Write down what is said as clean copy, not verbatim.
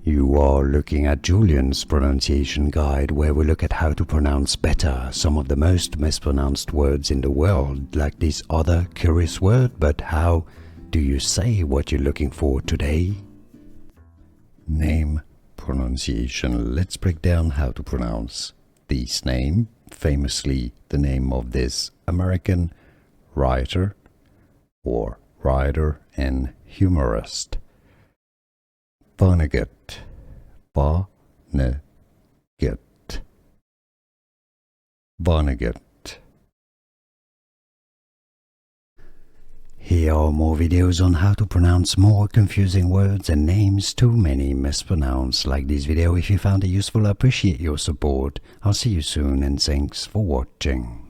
You are looking at Julian's pronunciation guide, where we look at how to pronounce better some of the most mispronounced words in the world, like this other curious word. But how do you say what you're looking for today? Name pronunciation. Let's break down how to pronounce this name, famously the name of this American writer and humorist. Vonnegut. Vonnegut. Vonnegut. Here are more videos on how to pronounce more confusing words and names too many mispronounced. Like this video if you found it useful. I appreciate your support. I'll see you soon and thanks for watching.